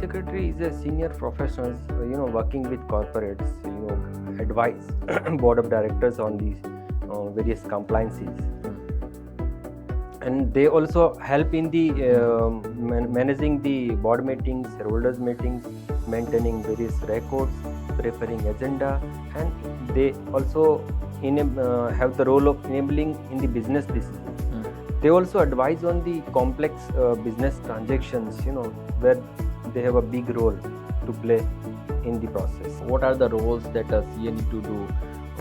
secretary is a senior professional, working with corporates, advise board of directors on these various compliances, and they also help in the managing the board meetings, shareholders meetings, maintaining various records, preparing agenda, and they also have the role of enabling in the business decisions. They also advise on the complex business transactions, where they have a big role to play in the process. What are the roles that a CA need to do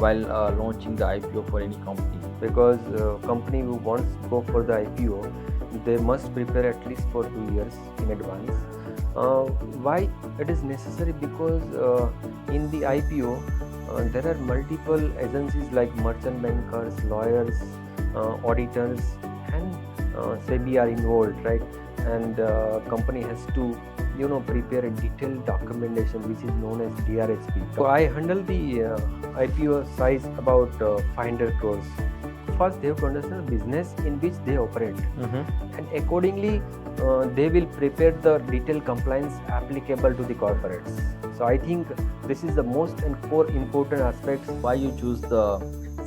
while launching the IPO for any company? Because company who wants to go for the IPO, they must prepare at least for 2 years in advance. Why it is necessary? Because in the IPO, there are multiple agencies like merchant bankers, lawyers, auditors, and SEBI are involved, right? And company has to prepare a detailed documentation which is known as DRHP. So I handle the IPO size about 500 crores. First, they have to understand the business in which they operate, and accordingly, they will prepare the detailed compliance applicable to the corporates. So I think this is the most and core important aspects. Why you choose the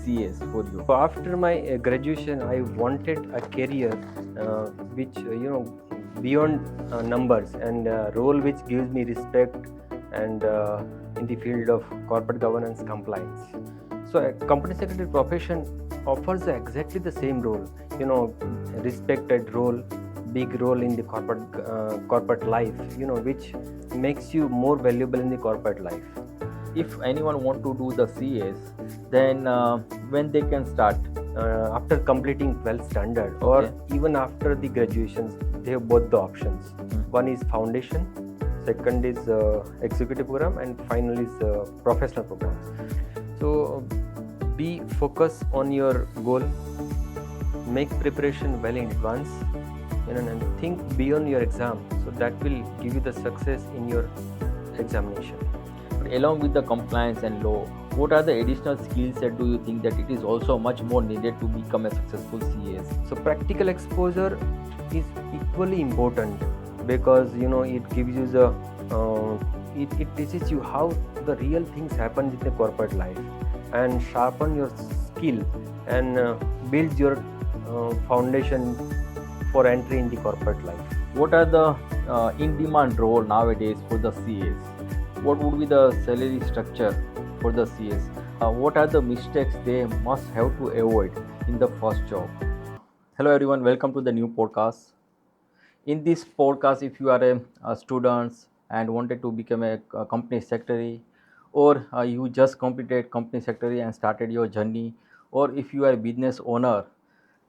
CS for you? So after my graduation, I wanted a career which beyond numbers, and role which gives me respect and in the field of corporate governance compliance. So a company secretary profession offers exactly the same role, respected role, big role in the corporate life, which makes you more valuable in the corporate life. If anyone want to do the CS, then when they can start? After completing 12th standard, or even after the graduations, they have both the options. One is foundation, second is executive program, and final is professional programs. So be focused on your goal, make preparation well in advance, and think beyond your exam, so that will give you the success in your examination. But along with the compliance and law, what are the additional skills that do you think that it is also much more needed to become a successful CS? So practical exposure is equally important, because it gives you the it teaches you how the real things happen in the corporate life, and sharpen your skill, and build your foundation for entry in the corporate life. What are the in-demand role nowadays for the CS? What would be the salary structure for the CS? What are the mistakes they must have to avoid in the first job? Hello everyone, welcome to the new podcast. In this podcast, if you are a student and wanted to become a company secretary, or you just completed company secretary and started your journey, or if you are a business owner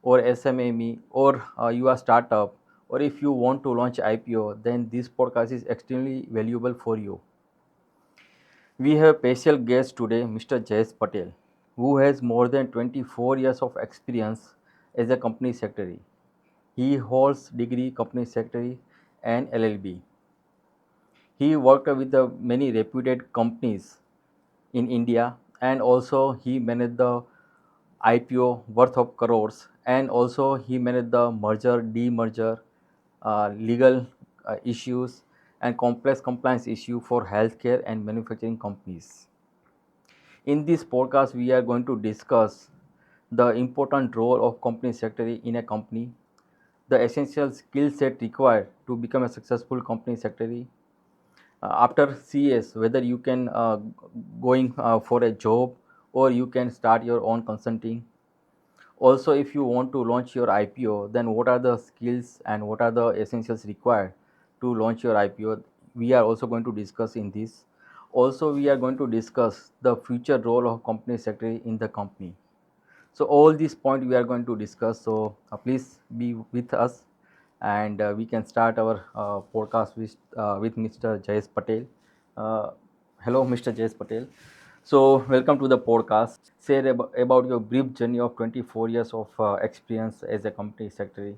or SMME, or you are startup, or if you want to launch IPO, then this podcast is extremely valuable for you. We have special guest today, Mr. Jayesh Patel, who has more than 24 years of experience as a company secretary. He holds degree company secretary and LLB. He worked with the many reputed companies in India, and also he managed the IPO worth of crores, and also he managed the merger, demerger, legal issues, and complex compliance issue for healthcare and manufacturing companies. In this podcast, we are going to discuss the important role of company secretary in a company, the essential skill set required to become a successful company secretary. After CS, whether you can going for a job, or you can start your own consulting. Also, if you want to launch your IPO, then what are the skills and what are the essentials required to launch your IPO? We are also going to discuss in this. Also, we are going to discuss the future role of company secretary in the company. So all these points we are going to discuss. So please be with us, and we can start our podcast with Mr. Jayesh Patel. Hello, Mr. Jayesh Patel. So welcome to the podcast. Share about your brief journey of 24 years of experience as a company secretary.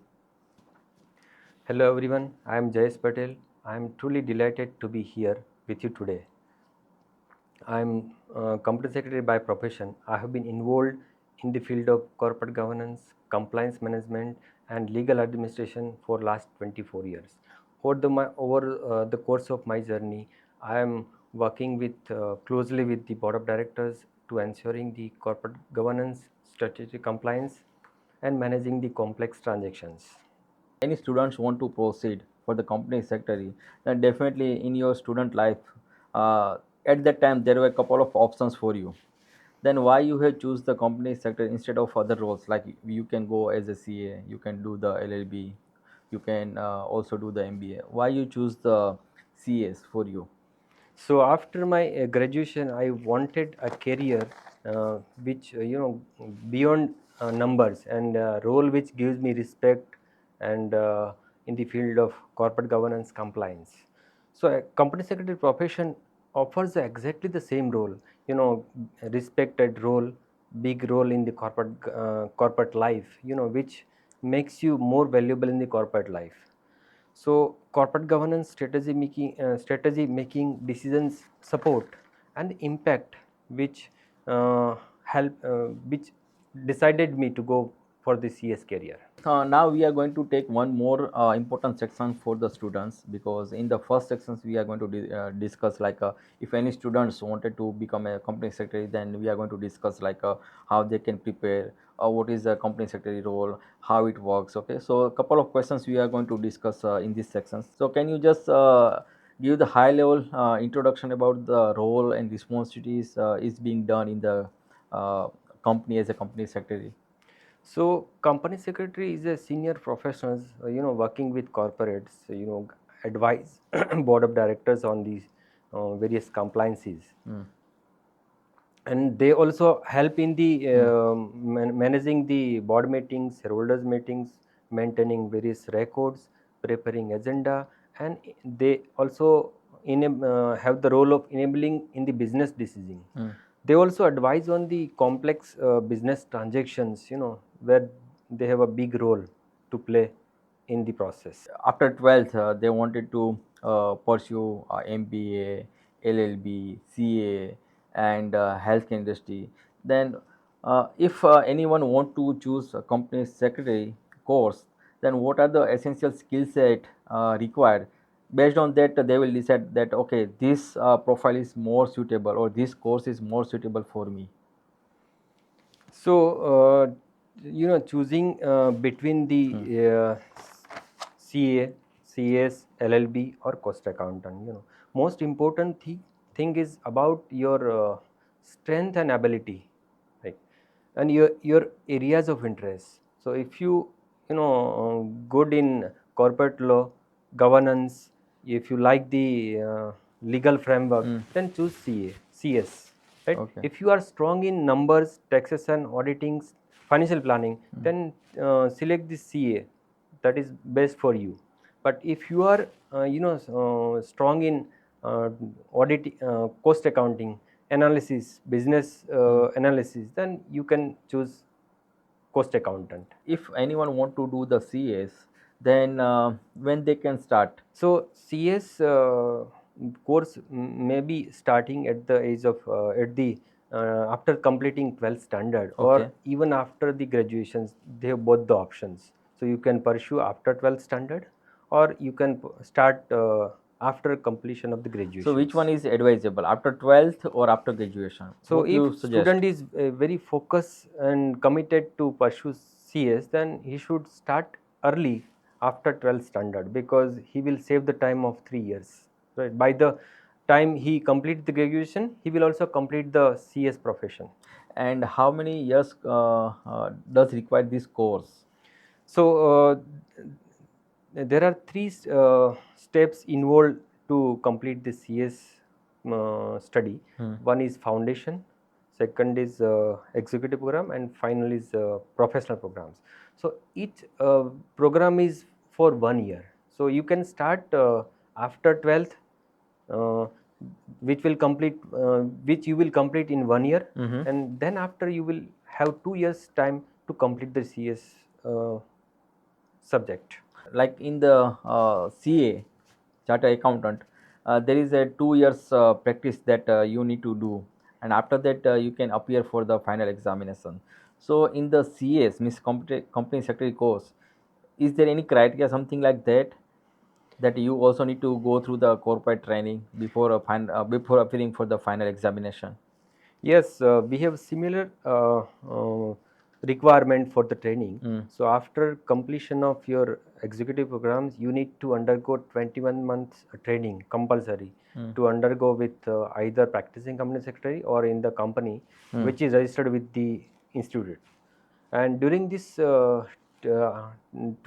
Hello everyone, I am Jayesh Patel. I am truly delighted to be here with you today. I am company secretary by profession. I have been involved in the field of corporate governance, compliance management, and legal administration for last 24 years. for over the course of my journey, I am working with closely with the board of directors to ensuring the corporate governance, strategic compliance, and managing the complex transactions. Any students want to proceed for the company secretary, then definitely in your student life, uh, at that time there were a couple of options for you. Then why you have choose the company secretary instead of other roles? Like you can go as a CA, you can do the LLB, you can also do the MBA. Why you choose the CS for you? So after my graduation, I wanted a career which beyond numbers, and role which gives me respect and in the field of corporate governance compliance. So a company secretary profession offers exactly the same role, respected role, big role in the corporate life, which makes you more valuable in the corporate life. So corporate governance strategy making decisions support and impact, which help which decided me to go for the CS career. Now we are going to take one more important section for the students, because in the first sections we are going to discuss like if any students wanted to become a company secretary, then we are going to discuss like how they can prepare, what is the company secretary role, how it works. Okay, so a couple of questions we are going to discuss in this section. So can you just give the high level introduction about the role and responsibilities is being done in the uh, company as a company secretary? So company secretary is a senior professional, working with corporates, advise board of directors on these various compliances, Mm. and they also help in the Mm. managing the board meetings, shareholders meetings, maintaining various records, preparing agenda, and they also have the role of enabling in the business decision. Mm. They also advise on the complex business transactions, where they have a big role to play in the process. After 12th, they wanted to pursue MBA, LLB, CA, and healthcare industry. Then, if anyone want to choose a company secretary course, then what are the essential skill set required? Based on that, they will decide that okay, this profile is more suitable or this course is more suitable for me. So, choosing between Hmm. the CA, CS, LLB, or cost accountant, most important thing is about your strength and ability, right? And your areas of interest. So, if good in corporate law, governance, if you like the legal framework, Mm. then choose CS, right? Okay. If you are strong in numbers, taxation, auditing, financial planning, Mm. then select the CA, that is best for you. But if you are strong in uh, cost accounting, analysis, business Mm. analysis, then you can choose cost accountant. If anyone want to do the CS, then when they can start? So CS course may be starting at the age of at the after completing 12th standard, or Okay. even after the graduations. They have both the options. So you can pursue after 12th standard, or you can start after completion of the So which one graduations. is advisable, after 12th or after graduation? So What if you suggest? student is very focused and committed to pursue CS, then he should start early after 12th standard, because he will save the time of 3 years. Right? By the time he complete the graduation, he will also complete the CS profession. And how many years does require this course? So there are three steps involved to complete the CS study. Hmm. One is foundation, second is executive program, and final is professional programs. So each program is for 1 year. So you can start after 12th, uh, which you will complete in 1 year, Mm-hmm. and then after you will have 2 years time to complete the CS subject. Like in the CA, chartered accountant, there is a 2 years practice that you need to do, and after that you can appear for the final examination. So in the CS, Miss Company Secretary course, is there any criteria, something like that? that you also need to go through the corporate training before before appearing for the final examination. Yes, we have similar requirement for the training. Mm. So after completion of your executive programs, you need to undergo 21 months training compulsory Mm. to undergo with either practicing company secretary or in the company Mm. which is registered with the institute. And during this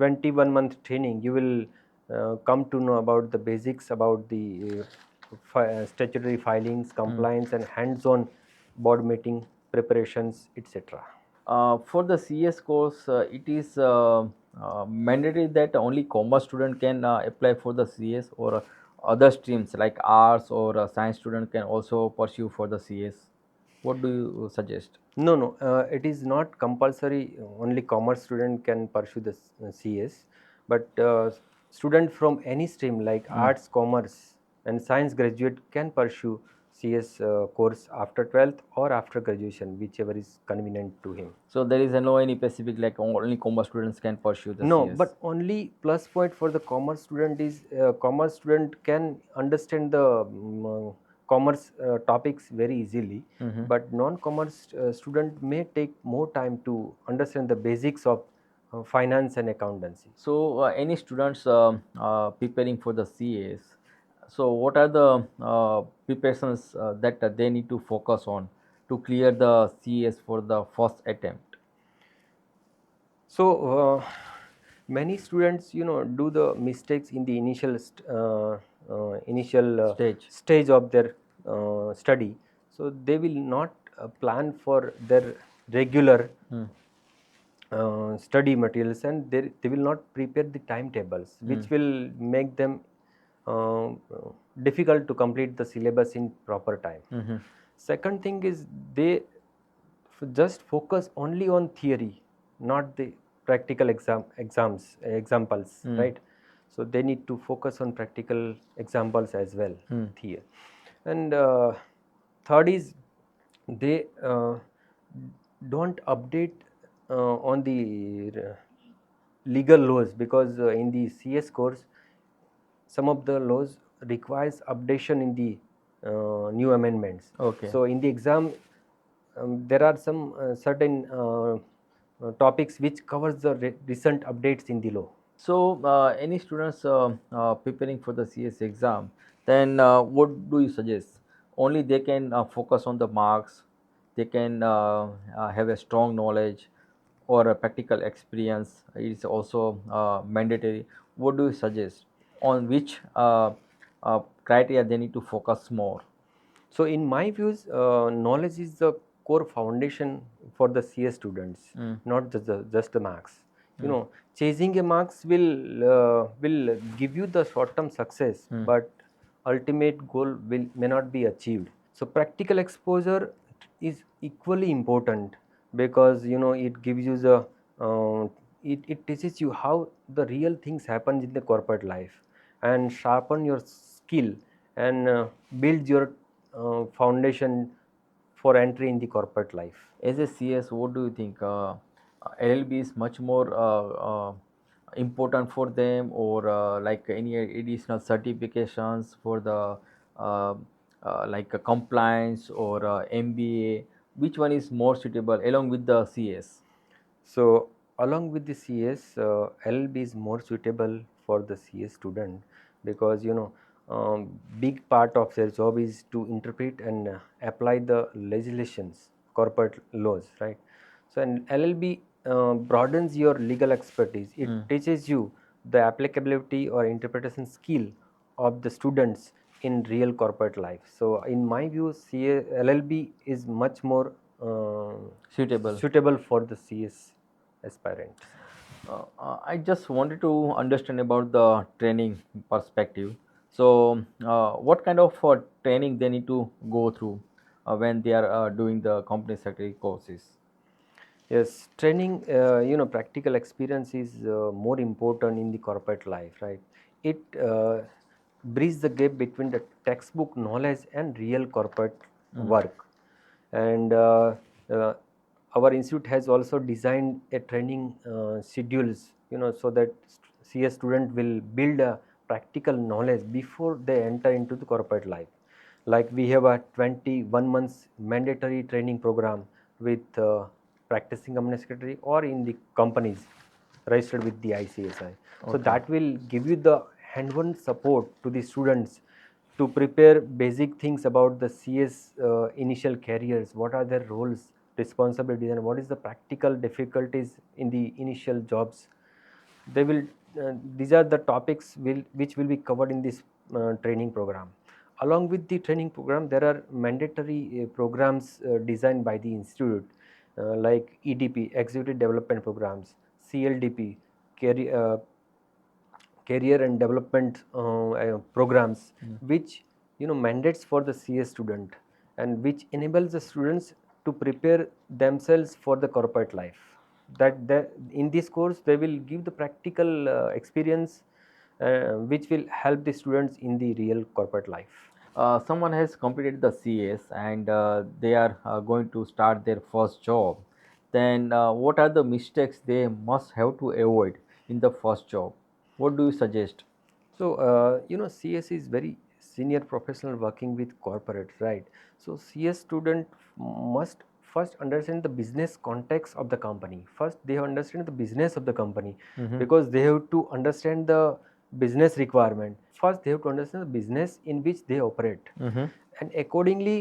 21-month training, you will come to know about the basics about the statutory filings, Mm. compliance, and hands-on board meeting preparations, etc. For the CS course, it is mandatory that only commerce student can apply for the CS, or other streams like arts or science student can also pursue for the CS. What do you suggest? No, no, it is not compulsory. Only commerce student can pursue the CS, but student from any stream like Mm. arts, commerce, and science graduate can pursue CS course after 12th or after graduation, whichever is convenient to him. So there is no any specific like only commerce students can pursue the No, CS. but only plus point for the commerce student is commerce student can understand the commerce topics very easily, Hmm. but non-commerce student may take more time to understand the basics of finance and accountancy. So any students preparing for the CAs, so what are the preparations that they need to focus on to clear the CAs for the first attempt? So many students, do the mistakes in the initial Stage. stage of their study. So they will not plan for their regular Hmm. study materials, and they will not prepare the timetables, Hmm. which will make them uh, difficult to complete the syllabus in proper time. Hmm. Second thing is they just focus only on theory, not the practical examples, Hmm. right? So they need to focus on practical examples as well, Hmm. here. And third is they don't update on the legal laws, because in the CS course some of the laws requires updation in the new amendments. Okay. So in the exam, there are some certain topics which covers the recent updates in the law. So any students preparing for the CS exam, then what do you suggest? Only they can focus on the marks. They can have a strong knowledge, or a practical experience is also mandatory. What do you suggest? On which criteria they need to focus more? So in my views, knowledge is the core foundation for the CS students, Mm. not just the marks. Mm. Chasing a marks will give you the short-term success, Mm. but ultimate goal may not be achieved. So practical exposure is equally important, because it gives you the uh, it teaches you how the real things happen in the corporate life, and sharpen your skill, and build your foundation for entry in the corporate life. As a CS, what do you think? LLB is much more important for them, or like any additional certifications for the uh, like compliance or MBA? Which one is more suitable along with the CS? So along with the CS, LLB is more suitable for the CS student, because big part of their job is to interpret and apply the legislations, corporate laws, right? So an LLB broadens your legal expertise. It Mm. teaches you the applicability or interpretation skill of the students in real corporate life. So in my view, LLB is much more Suitable. suitable for the CS aspirants. I just wanted to understand about the training perspective. So, what kind of training they need to go through when they are doing the company secretary courses? Yes, training, practical experience is more important in the corporate life, right? It bridges the gap between the textbook knowledge and real corporate Mm. work. And uh, our institute has also designed a training schedules, so that CS student will build a practical knowledge before they enter into the corporate life. Like we have a 21 months mandatory training program with practicing company secretary or in the companies registered with the ICSI. So Okay. that will give you the hand-on support to the students to prepare basic things about the CS initial careers, what are their roles, responsibilities, and what is the practical difficulties in the initial jobs. They will these are the topics which will be covered in this training program. Along with the training program, there are mandatory programs designed by the institute, like EDP, executive development programs, CLDP, career, career and development programs, which mandates for the CS student, and which enables the students to prepare themselves for the corporate life. That in this course they will give the practical experience, which will help the students in the real corporate life. Someone has completed the CS and they are going to start their first job, then what are the mistakes they must have to avoid in the first job? What do you suggest? So, CS is very senior professional working with corporates, right? So, CS student must first understand the business context of the company. First, they have understand the business of the company, Mm-hmm. because they have to understand the business requirement. First, they have to understand the business in which they operate, Mm-hmm. and accordingly,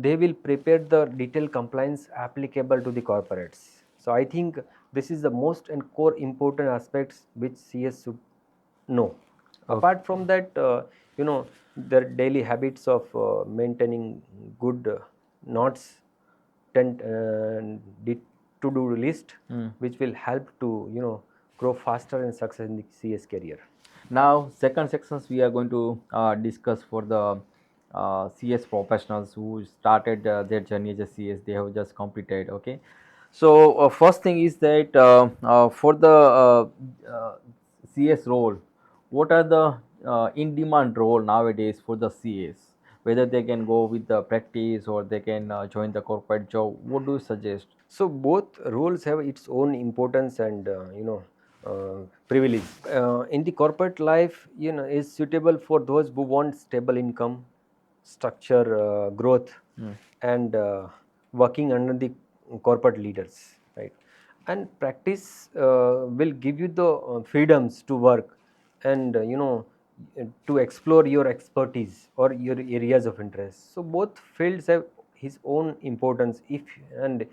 they will prepare the detailed compliance applicable to the corporates. So, I think this is the most and core important aspects which CS should know. Okay. Apart from that, their daily habits of maintaining good notes, tent, the to-do list, Mm. which will help to grow faster and success in the CS career. Now, second sections we are going to discuss for the CS professionals who started their journey as a CS. They have just completed. Okay, so first thing is that for the CS role, what are the in-demand role nowadays for the CS? Whether they can go with the practice or they can join the corporate job. What do you suggest? So both roles have its own importance and privilege. In the corporate life, is suitable for those who want stable income, structure, growth, Mm. and working under the corporate leaders, right? And practice will give you the freedoms to work and to explore your expertise or your areas of interest. So both fields have his own importance. If and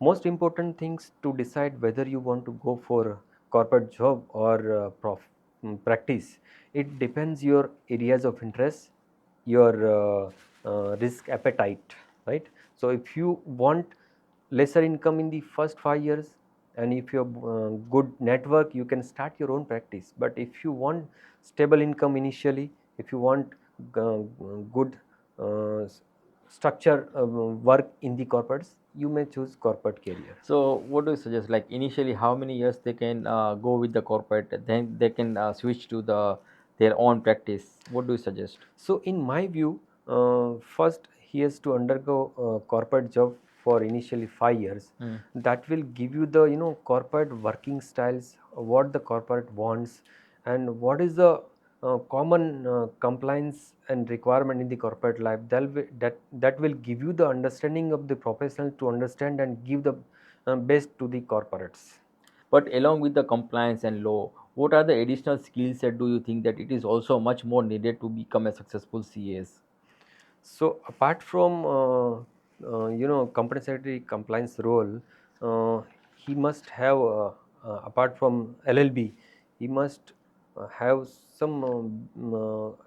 most important things to decide whether you want to go for corporate job or practice, it depends your areas of interest, your risk appetite, right? So if you want lesser income in the first 5 years, and if you have good network, you can start your own practice. But if you want stable income initially, if you want uh, good uh, structure work in the corporates, you may choose corporate career. So, what do you suggest? Like initially, how many years they can go with the corporate, then they can switch to their own practice. What do you suggest? So, in my view, first he has to undergo a corporate job for initially 5 years. Mm. That will give you the corporate working styles, what the corporate wants, and what is the common compliance and requirement in the corporate life. That will give you the understanding of the professional to understand and give the best to the corporates. But along with the compliance and law, what are the additional skill set do you think that it is also much more needed to become a successful CAS? So apart from company secretary compliance role, he must have apart from LLB, he must have some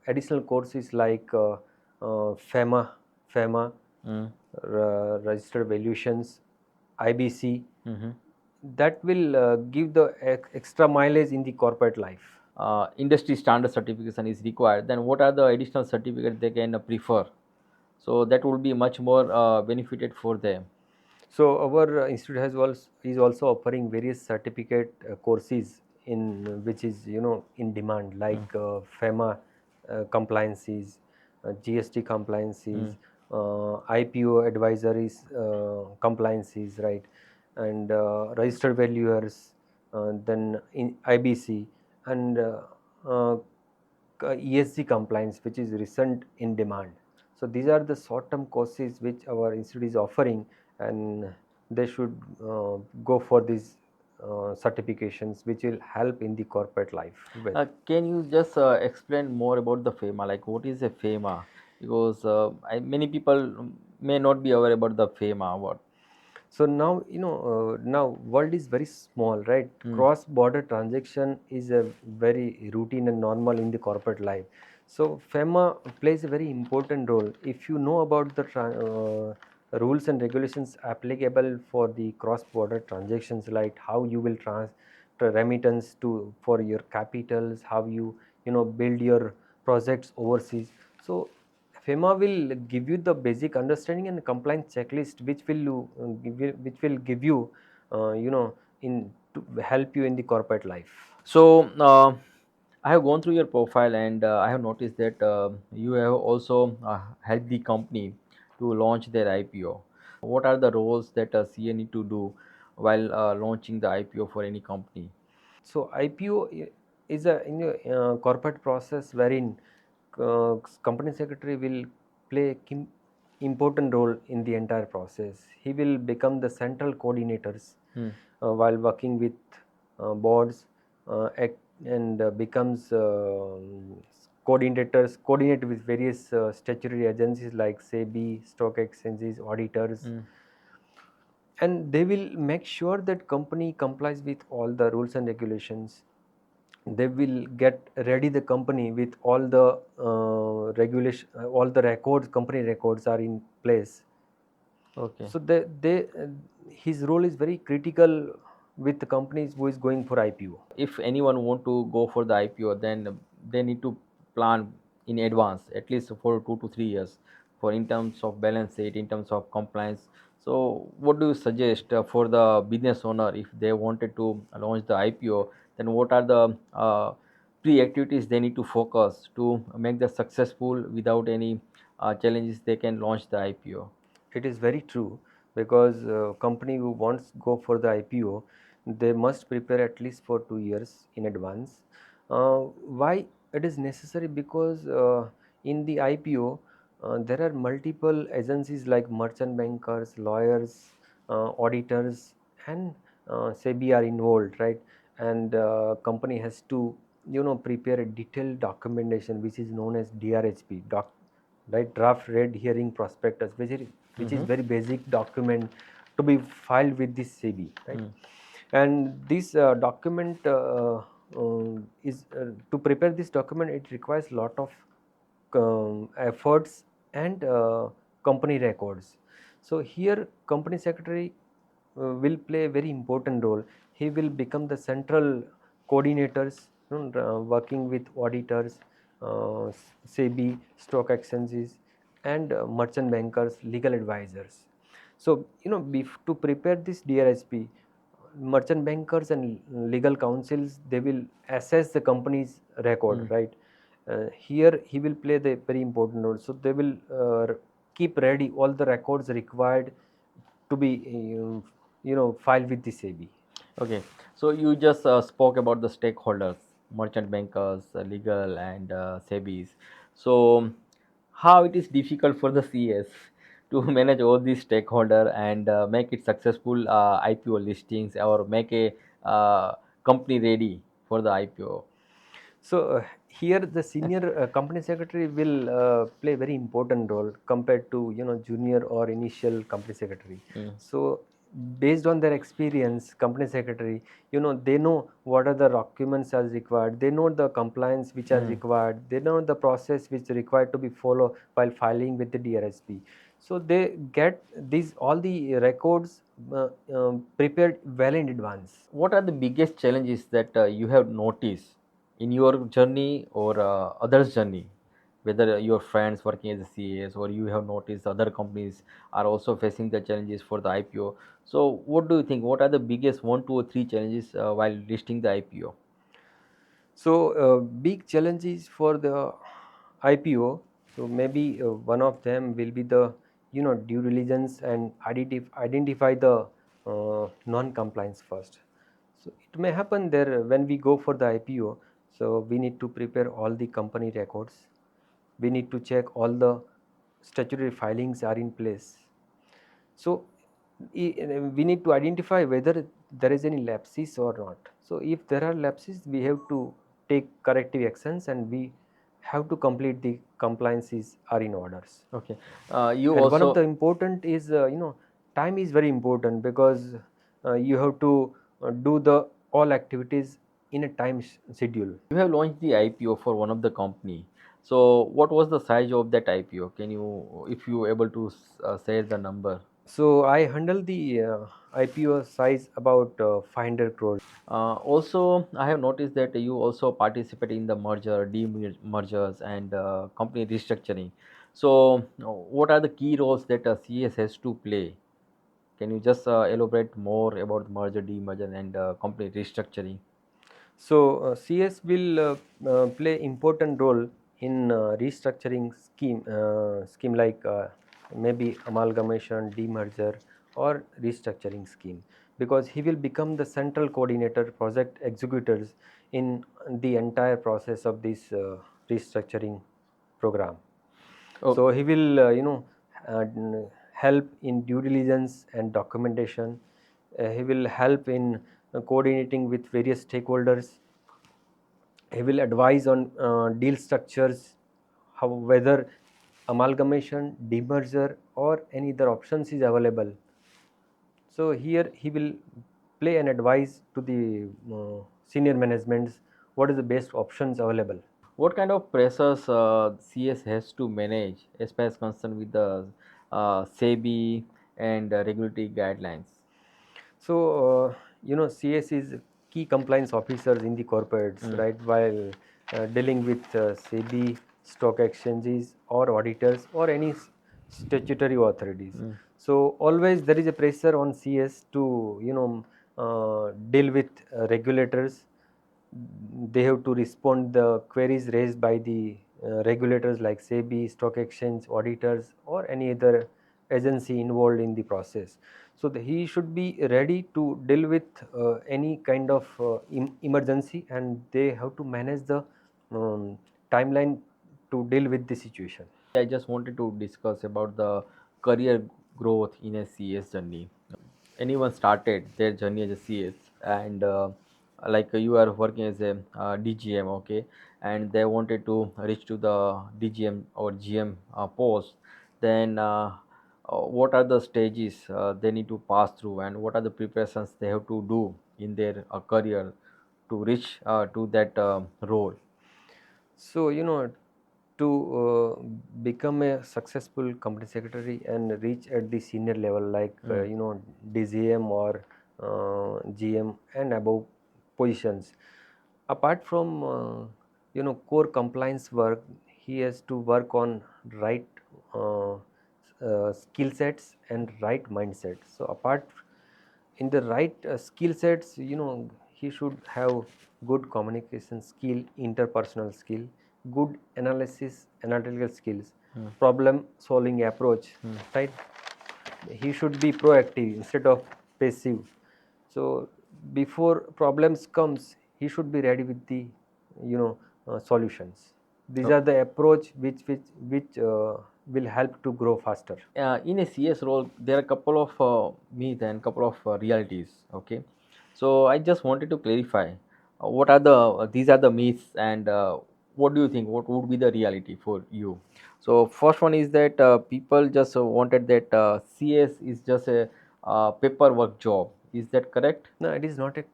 additional courses like FEMA, Mm. registered valuations, IBC. Mm-hmm. That will give the extra mileage in the corporate life. Industry standard certification is required, then what are the additional certificates they can prefer? So that will be much more benefited for them. So our institute is also offering various certificate courses in which is in demand, Mm. like FEMA compliances, GST Mm. compliances, IPO advisories compliances, right, and registered valuers, then in IBC, and ESG compliance, which is recent in demand. So these are the short-term courses which our institute is offering, and they should go for these certifications, which will help in the corporate life. Well, Can you just explain more about the FEMA? Like, what is a FEMA? Because many people may not be aware about the FEMA. What? so now now world is very small, right? Mm. Cross border transaction is a very routine and normal in the corporate life. So FEMA plays a very important role. If you know about the rules and regulations applicable for the cross border transactions, like how you will remittance to for your capitals, how you build your projects overseas. So FEMA will give you the basic understanding and compliance checklist, which will give you, in to help you in the corporate life. So, I have gone through your profile and I have noticed that you have also helped the company to launch their IPO. What are the roles that a CA need to do while launching the IPO for any company? So IPO is a corporate process wherein company secretary will play a important role in the entire process. He will become the central coordinators Hmm. while working with boards, and becomes coordinate with various statutory agencies like SEBI, stock exchanges, auditors, Hmm. and they will make sure that company complies with all the rules and regulations. They will get ready the company with all the regulation, all the records, company records are in place. Okay. So his role is very critical with the companies who is going for IPO. If anyone want to go for the IPO, then they need to plan in advance, at least for 2 to 3 years, for in terms of balance sheet, in terms of compliance. So, what do you suggest for the business owner if they wanted to launch the IPO? Then, what are the pre-activities they need to focus to make the successful without any challenges? They can launch the IPO. It is very true, because company who wants go for the IPO, they must prepare at least for 2 years in advance. Why it is necessary? Because in the IPO, there are multiple agencies like merchant bankers, lawyers, auditors, and SEBI are involved, right? And company has to prepare a detailed documentation, which is known as DRHP, right? Draft red hearing prospectus, which is Mm-hmm. very basic document to be filed with this SEBI, right? Mm. And this document is to prepare this document, it requires lot of efforts and company records. So here company secretary will play a very important role. He will become the central coordinators, working with auditors, SEBI, stock exchanges, and merchant bankers, legal advisors. So to prepare this DRSP, merchant bankers and legal counsels, they will assess the company's record, Mm. right? Here he will play the very important role. So they will keep ready all the records required to be filed with the SEBI. Okay, so you just spoke about the stakeholders, merchant bankers, legal, and SEBIs. So, how it is difficult for the CS to manage all these stakeholder and make it successful IPO listings or make a company ready for the IPO? So here the senior company secretary will play very important role compared to junior or initial company secretary. Mm. So based on their experience, company secretary, they know what are the documents as required. They know the compliance which are Mm. required. They know the process which is required to be followed while filing with the DRSP. So they get these all the records prepared well in advance. What are the biggest challenges that you have noticed in your journey or others' journey? Whether your friends working as a CAS or you have noticed other companies are also facing the challenges for the IPO. So, what do you think? What are the biggest one, two, or three challenges while listing the IPO? So big challenges for the IPO. So maybe one of them will be the due diligence and identify the non-compliance first. So it may happen there when we go for the IPO. So we need to prepare all the company records. We need to check all the statutory filings are in place. So we need to identify whether there is any lapses or not. So if there are lapses, we have to take corrective actions, and we have to complete the compliances are in orders. Okay. You And one of also the important is time is very important, because you have to do the all activities in a time schedule. you have launched the IPO for one of the company. So what was the size of that IPO? Can you, if you able to say the number? So I handle the IPO size about 500 crores. Also, I have noticed that you also participate in the merger, demergers, and company restructuring. So, what are the key roles that CS has to play? Can you just elaborate more about merger, demerger, and company restructuring? So CS will play important role in restructuring scheme like maybe amalgamation, demerger, or restructuring scheme, because he will become the central coordinator, project executors in the entire process of this restructuring program. Oh, So he will help in due diligence and documentation. He will help in coordinating with various stakeholders. He will advise on deal structures, how whether amalgamation, demerger, or any other options is available. So here he will play an advice to the senior managements what is the best options available. what kind of pressures CS has to manage as far as concerned with the SEBI and regulatory guidelines? So, CS is key compliance officers in the corporates, Mm. right? While dealing with SEBI, stock exchanges, or auditors, or any statutory authorities. Mm. So, always there is a pressure on CS to, deal with regulators. They have to respond the queries raised by the regulators like SEBI, stock exchange, auditors, or any other agency involved in the process. So he should be ready to deal with any kind of emergency, and they have to manage the um, timeline to deal with the situation. I just wanted to discuss about the career growth in a CS journey. Anyone started their journey as a CS, and like you are working as a DGM, okay, and they wanted to reach to the DGM or GM post, then what are the stages they need to pass through, and what are the preparations they have to do in their career to reach to that role? So, to become a successful company secretary and reach at the senior level like Mm. DGM or GM and above positions, apart from core compliance work, he has to work on right uh, skill sets and right mindset. So apart in the right skill sets, he should have good communication skill, interpersonal skill, good analytical skills, Mm. problem solving approach, Mm. right? He should be proactive instead of passive. So before problems comes, he should be ready with the solutions. These are the approach which will help to grow faster. In a CS role, there are a couple of myths and couple of realities. Okay, so I just wanted to clarify what are the these are the myths, and what do you think? What would be the reality for you? So first one is that people just wanted that CS is just a paperwork job. Is that correct? No, it is not a,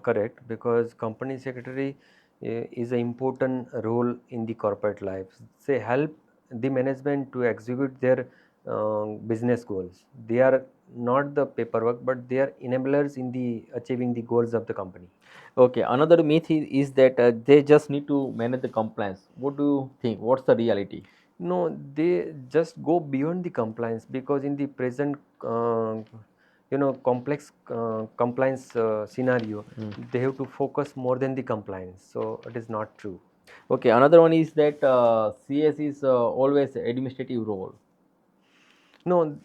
correct, because company secretary is an important role in the corporate life. They help the management to execute their business goals. They are not the paperwork, but they are enablers in the achieving the goals of the company. Okay, another myth is that they just need to manage the compliance. What do you think? What's the reality? No, they just go beyond the compliance, because in the present complex compliance scenario, Mm. they have to focus more than the compliance. So it is not true. Okay, another one is that CS is always administrative role. No,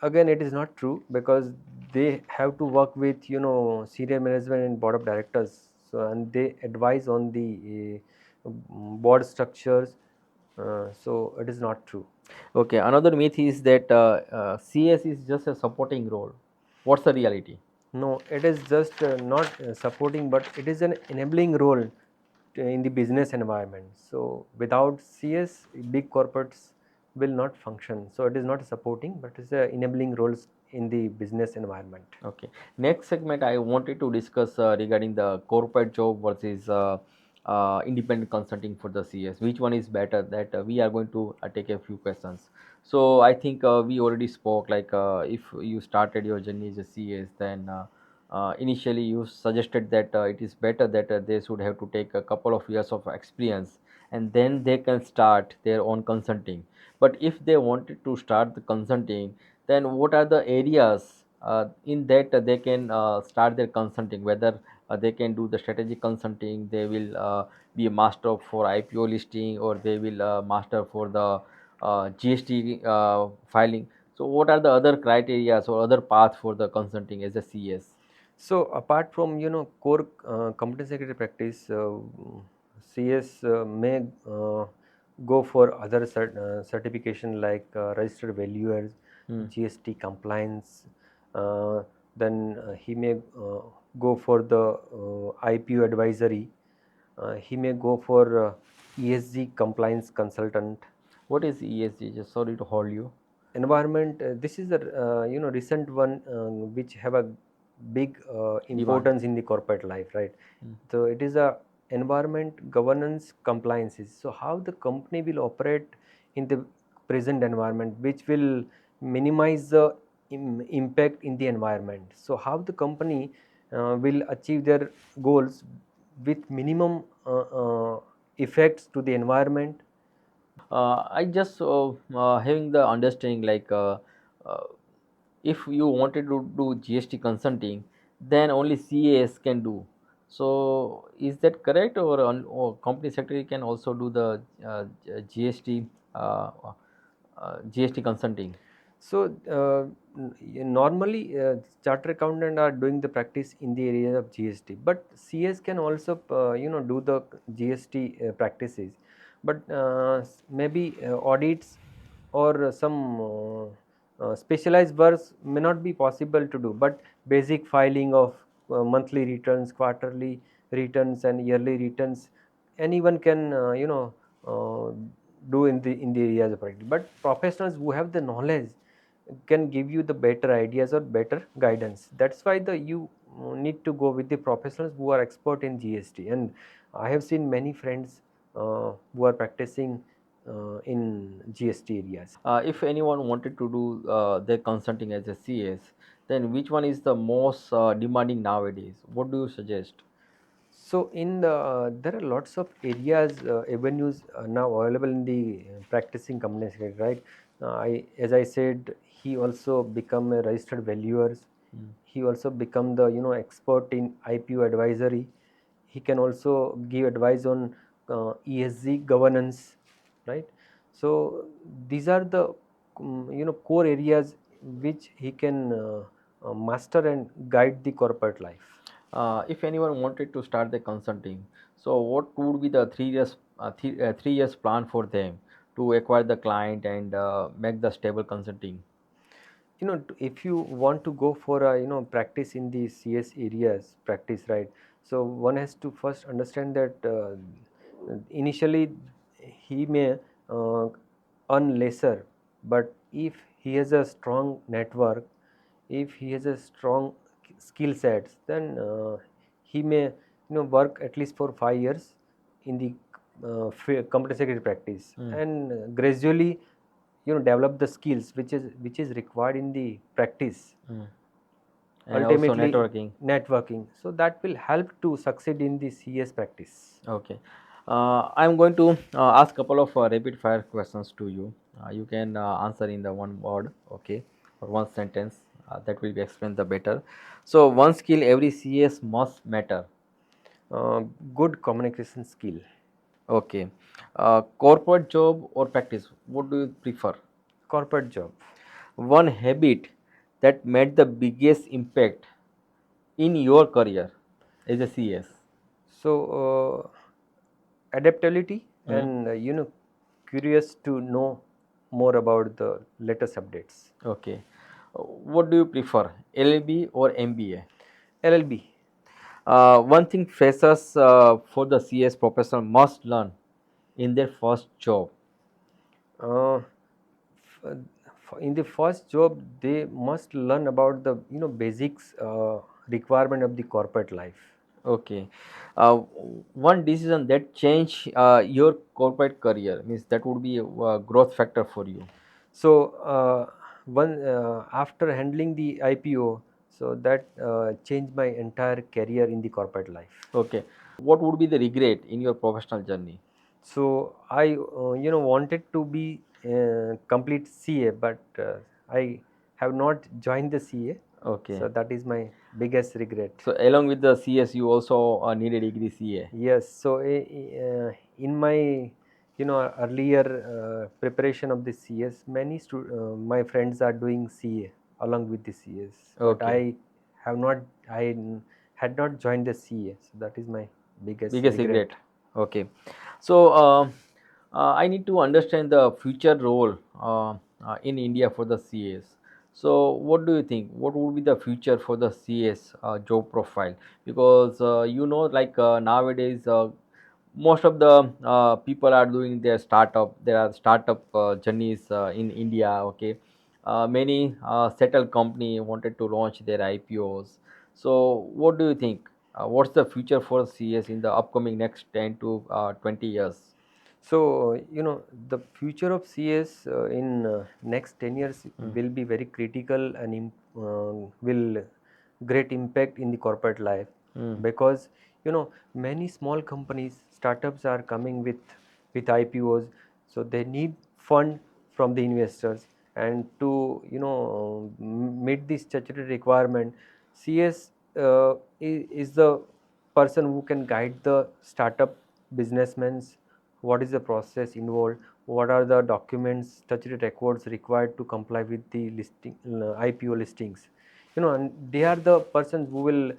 again, it is not true, because they have to work with senior management and board of directors. so, and they advise on the board structures. So it is not true. Okay, another myth is that CS is just a supporting role. What's the reality? No, it is just not supporting, but it is an enabling role in the business environment. So without CS, big corporates will not function. So it is not supporting, but it's enabling roles in the business environment. Okay. Next segment, I wanted to discuss regarding the corporate job versus independent consulting for the CS. Which one is better? That we are going to take a few questions. So I think we already spoke. Like if you started your journey as a CS, then initially you suggested that it is better that they should have to take a couple of years of experience and then they can start their own consulting. But if they wanted to start the consulting, then what are the areas in that they can start their consulting, whether they can do the strategic consulting, they will be a master for IPO listing, or they will master for the GST filing. So what are the other criteria or other path for the consulting as a CS? So apart from core company secretary practice, CS may go for other certification like registered valuers, Hmm. GST compliance. Then he may go for the IPO advisory. He may go for ESG compliance consultant. What is ESG? Just sorry to hold you. Environment, this is the recent one which have a big Demand. importance in the corporate life, right? So it is a environment governance compliances, so how the company will operate in the present environment, which will minimize the impact in the environment. So how the company will achieve their goals with minimum effects to the environment. I just having the understanding like uh, if you wanted to do GST consulting, then only CAS can do. So is that correct, or company secretary can also do the GST GST consulting? So normally charter accountant are doing the practice in the area of GST, but CS can also do the GST practices, but maybe audits or some specialized works may not be possible to do, but basic filing of monthly returns, quarterly returns, and yearly returns, anyone can uh, do in the areas of practice. But professionals who have the knowledge can give you the better ideas or better guidance. That's why the you need to go with the professionals who are expert in GST. And I have seen many friends who are practicing in GST areas. If anyone wanted to do their consulting as a CS, then which one is the most demanding nowadays? What do you suggest? So in the there are lots of areas, avenues now available in the practicing company secretary, right? As I said, he also become a registered valuers. Mm. He also become the expert in IPO advisory. He can also give advice on ESG governance, right? So these are the core areas which he can master and guide the corporate life. If anyone wanted to start the consulting, so what would be the 3 years 3 years plan for them to acquire the client and make the stable consulting? If you want to go for a practice in the CS areas practice, right? So one has to first understand that initially he may uh, earn lesser, but if he has a strong network, if he has a strong skill sets, then he may work at least for 5 years in the company secretary practice, Mm. and gradually develop the skills which is required in the practice, Mm. And also ultimately networking. networking, so that will help to succeed in the CS practice. Okay. I'm going to ask couple of rapid fire questions to you. You can answer in the one word, okay, or one sentence. That will be explained the better. So one skill every CS must matter. uh, Good communication skill. Okay. Corporate job or practice? What do you prefer? Corporate job. One habit that made the biggest impact in your career as a CS. So adaptability Hmm. and curious to know more about the latest updates. Okay. What do you prefer, LLB or MBA? LLB. One thing freshers for the CS professional must learn in their first job. uh, in the first job they must learn about the basics requirement of the corporate life. Okay. Uh, One decision that change your corporate career means that would be a growth factor for you. So one after handling the IPO, so that changed my entire career in the corporate life. Okay. What would be the regret in your professional journey? So I wanted to be complete CA, but I have not joined the CA. Okay. So that is my biggest regret. So along with the CS, you also need a degree CA. Yes. So in my earlier preparation of the CS, my friends are doing CA along with the CS, but Okay. have not. Had not joined the CA. So that is my biggest Biggest regret. regret. Okay. So I need to understand the future role in India for the CS. So what do you think? What would be the future for the CS job profile? Because like nowadays, most of the people are doing their startup. There are startup journeys in India. Okay, many settled company wanted to launch their IPOs. So what do you think? What's the future for CS in the upcoming next 10 to 20 years? So, the future of CS in next 10 years Mm. will be very critical and will great impact in the corporate life, Mm. because, many small companies, startups are coming with IPOs, so they need fund from the investors, and to, meet this statutory requirement, CS is the person who can guide the startup businessmen. What is the process involved, what are the documents, statutory records required to comply with the listing, IPO listings, and they are the persons who will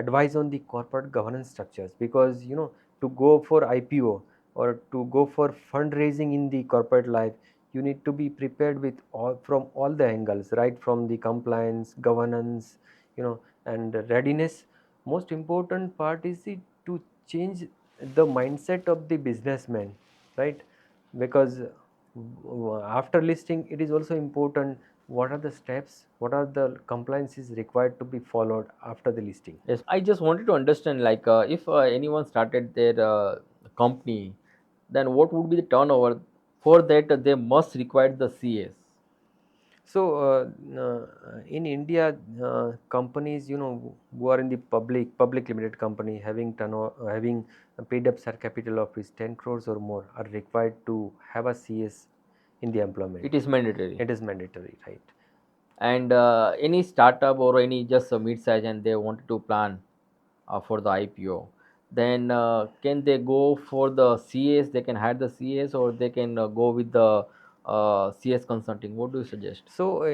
advise on the corporate governance structures, because to go for IPO or to go for fundraising in the corporate life, you need to be prepared with all from all the angles, right from the compliance, governance, and readiness. Most important part is to change the mindset of the businessman, right? Because after listing it is also important what are the steps, what are the compliances required to be followed after the listing. Yes, I just wanted to understand like if anyone started their company, then what would be the turnover? For that, they must require the CS. So in India, companies who are in the public limited company having a paid up share capital of is 10 crores or more are required to have a CS in the employment. It is mandatory. It is mandatory, right? And any startup or any just a mid-size and they wanted to plan for the IPO, then can they go for the CS? They can hire the CS, or they can go with the CS consulting. What do you suggest? So,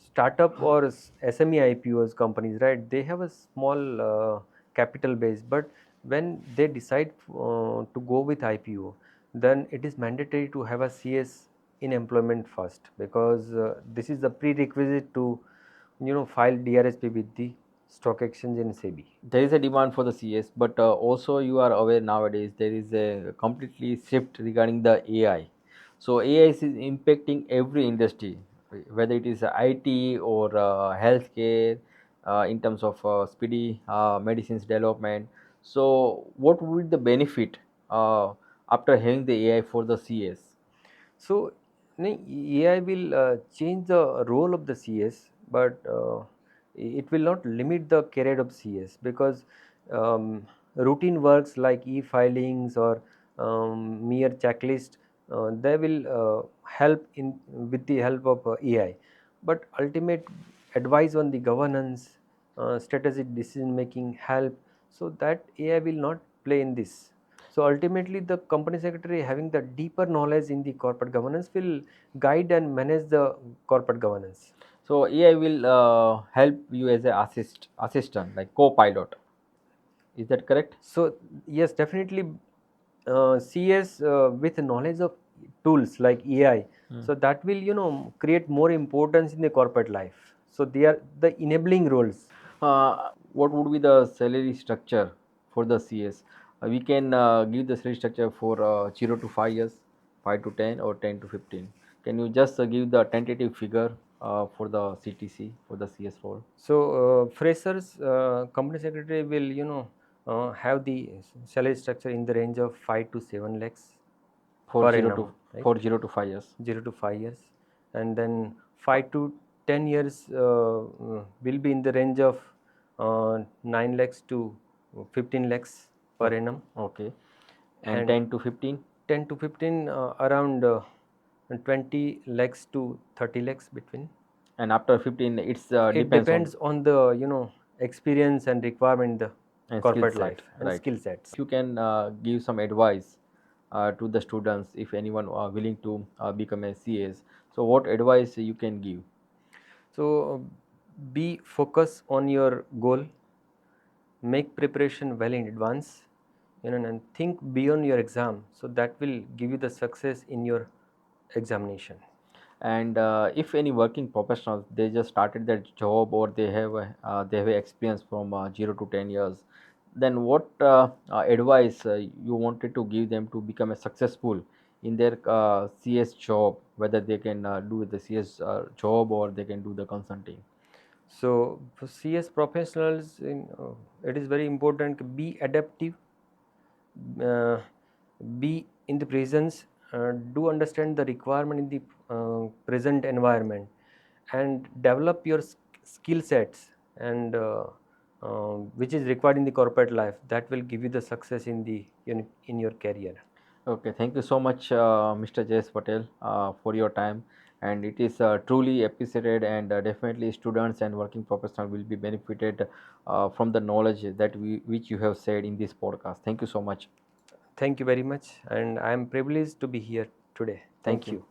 startup or SME IPOs companies, right? They have a small capital base, but when they decide to go with IPO, then it is mandatory to have a CS in employment first, because this is the prerequisite to, file DRSP with the stock exchange in SEBI. There is a demand for the CS, but also you are aware nowadays there is a completely shift regarding the AI. So AI is impacting every industry, whether it is IT or healthcare, in terms of speedy medicines development. So what would be the benefit after having the AI for the CS? So, AI will change the role of the CS, but it will not limit the career of CS, because routine works like e-filings or mere checklist, they will help in with the help of AI. But ultimate advice on the governance, strategic decision making help, so that AI will not play in this. So ultimately, the company secretary having the deeper knowledge in the corporate governance will guide and manage the corporate governance. So AI will help you as a assistant, like co-pilot Is that correct? So yes, definitely, CS with knowledge of tools like AI, Hmm. so that will create more importance in the corporate life. So they are the enabling roles. What would be the salary structure for the CS? We can give the salary structure for 0 to 5 years, 5 to 10, or 10 to 15. Can you just give the tentative figure for the CTC, for the CS role? So freshers, company secretary will have the salary structure in the range of 5 to 7 lakhs For per 0 annum, to right? for 0 to 5 years. 0 to 5 years, and then 5 to 10 years will be in the range of 9 lakhs to 15 lakhs per Oh, annum, okay. And and 10 to 15? 10 to 15 around 20 lakhs to 30 lakhs between. And after 15, it's It depends on depends on the experience and requirement in the and skill corporate set, life and right? skill sets. If you can give some advice to the students, if anyone are willing to become a CS, so what advice you can give? So be focused on your goal, make preparation well in advance, and think beyond your exam, so that will give you the success in your examination. And if any working professionals, they just started their job, or they have experience from 0 to 10 years, then what advice you wanted to give them to become a successful in their CS job, whether they can do the CS job, or they can do the consulting? So for CS professionals, it is very important to be adaptive, uh, be in the presence, do understand the requirement in the present environment, and develop your skill sets, and which is required in the corporate life, that will give you the success in the in your career. Okay, thank you so much, Mr. Jayesh Patel, for your time. And it is truly appreciated, and definitely students and working professionals will be benefited from the knowledge that which you have said in this podcast. Thank you so much. Thank you very much, and I am privileged to be here today. Thank Thank you. you.